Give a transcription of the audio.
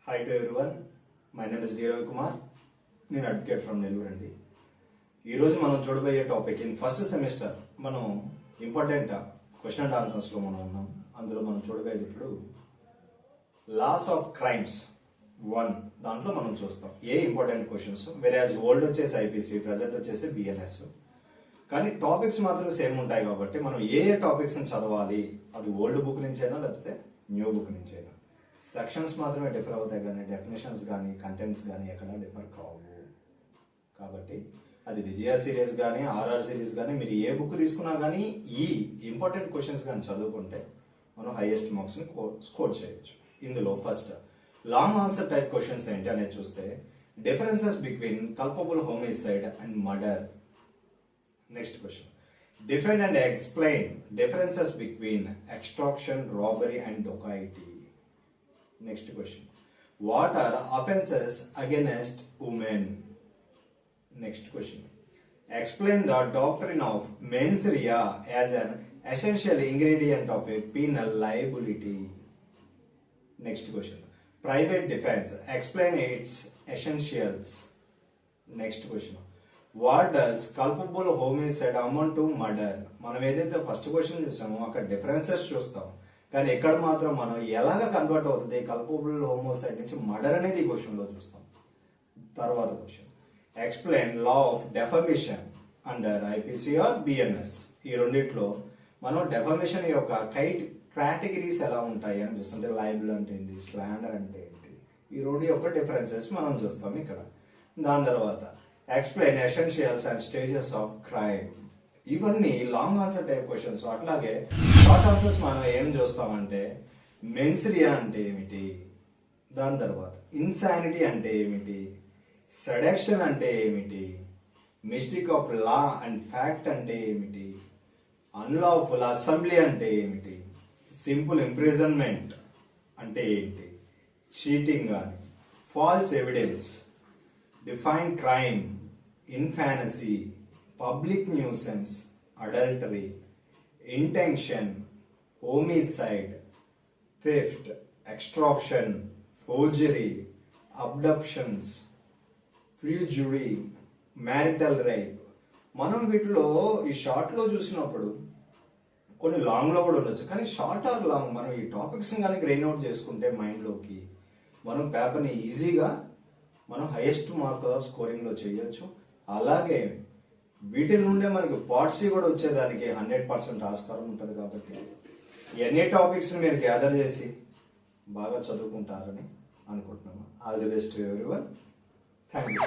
Hi to everyone, my name is D Ravi Kumar. నేను advocate from Nellore అండి. ఈరోజు మనం చూడబోయే టాపిక్ ఇన్ ఫస్ట్ సెమిస్టర్ మనం ఇంపార్టెంట్ క్వశ్చన్ అండ్ ఆన్సర్స్లో మనం ఉన్నాం. అందులో మనం చూడబోయేది ఇప్పుడు లాస్ ఆఫ్ క్రైమ్స్ 1 దాంట్లో మనం చూస్తాం ఏ ఇంపార్టెంట్ క్వశ్చన్స్. వేరే ఓల్డ్ వచ్చేసి ఐపీసీ, ప్రజెంట్ వచ్చేసి బిఎన్ఎస్. కానీ టాపిక్స్ మాత్రం సేమ్ ఉంటాయి కాబట్టి మనం ఏ టాపిక్స్ చదవాలి, అది ఓల్డ్ బుక్ నుంచైనా లేకపోతే న్యూ బుక్ నుంచైనా. సెక్షన్స్ మాత్రమే డిఫర్ అవుతాయి కానీ డెఫినేషన్స్ కానీ కంటెంట్స్ కానీ ఎక్కడ డిఫర్ కావు. కాబట్టి అది విజయ సిరీస్ కానీ ఆర్ఆర్ సిరీస్ కానీ మీరు ఏ బుక్ తీసుకున్నా కానీ ఈ ఇంపార్టెంట్ క్వశ్చన్స్ కానీ చదువుకుంటే మనం హైయెస్ట్ మార్క్స్ని స్కోర్ చేయొచ్చు. ఇందులో first long answer type questions ఏంటి అనేది చూస్తే differences between culpable homicide and murder. Next question, define and explain differences between extraction, robbery and dacoity. Next question, what are offenses against women? Next question, explain the doctrine of mens rea as an essential ingredient of a penal liability. Next question, private defense, explain its essentials. Next question, what does culpable homicide amount to murder? మనం ఏదైతే first question చూసామో అక్కడ differences చూస్తాం, కానీ ఎక్కడ మాత్రం మనం ఎలాగ convert అవుతుంది కల్పబుల్ హోమోసైడ్ నుంచి మర్డర్ అనేది ఈ క్వశ్చన్లో చూస్తాం. తర్వాత question, explain law of defamation under IPC or BNS. ఈ రెండిట్లో మనం డెఫమేషన్ యొక్క కేటగిరీస్ ఎలా ఉంటాయి అని చూస్తుంటే లైబుల్ అంటే ఏంటి, స్లాండర్ అంటే ఏంటి, ఈ రెండు యొక్క డిఫరెన్సెస్ మనం చూస్తాం ఇక్కడ. దాని తర్వాత explain essentials and stages of crime. ఇవన్నీ లాంగ్ ఆన్సర్ టైప్ క్వశ్చన్స్. అట్లాగే షార్ట్ ఆన్సర్స్ మనం ఏం చూస్తామంటే మెన్స్ రియా అంటే ఏమిటి, దాని తర్వాత ఇన్సానిటీ అంటే ఏమిటి, సెడక్షన్ అంటే ఏమిటి, mistake of law and fact అంటే ఏమిటి, అన్లాఫుల్ అసెంబ్లీ అంటే ఏమిటి, సింపుల్ ఇంప్రిజన్మెంట్ అంటే ఏంటి, చీటింగ్ కానీ, false evidence, define crime, infancy, public nuisance, adultery, intention, homicide, theft, extraction, forgery, abductions, perjury, marital rape. మనం వీటిలో ఈ షార్ట్లో చూసినప్పుడు కొన్ని లాంగ్లో కూడా ఉండొచ్చు, కానీ షార్ట్ ఆర్ లాంగ్ మనం ఈ టాపిక్స్ కానీ గ్రెయిన్ అవుట్ చేసుకుంటే మైండ్లోకి మనం పేపర్ని ఈజీగా మనం హైయెస్ట్ మార్క్ స్కోరింగ్లో చేయొచ్చు. అలాగే వీటి నుండే మనకి పార్ట్సీ కూడా వచ్చేదానికి 100% ఆస్కారం ఉంటుంది. కాబట్టి ఎన్ని టాపిక్స్ మీరు గ్యాదర్ చేసి బాగా చదువుకుంటారని అనుకుంటున్నాము. All the best to everyone. Thank you.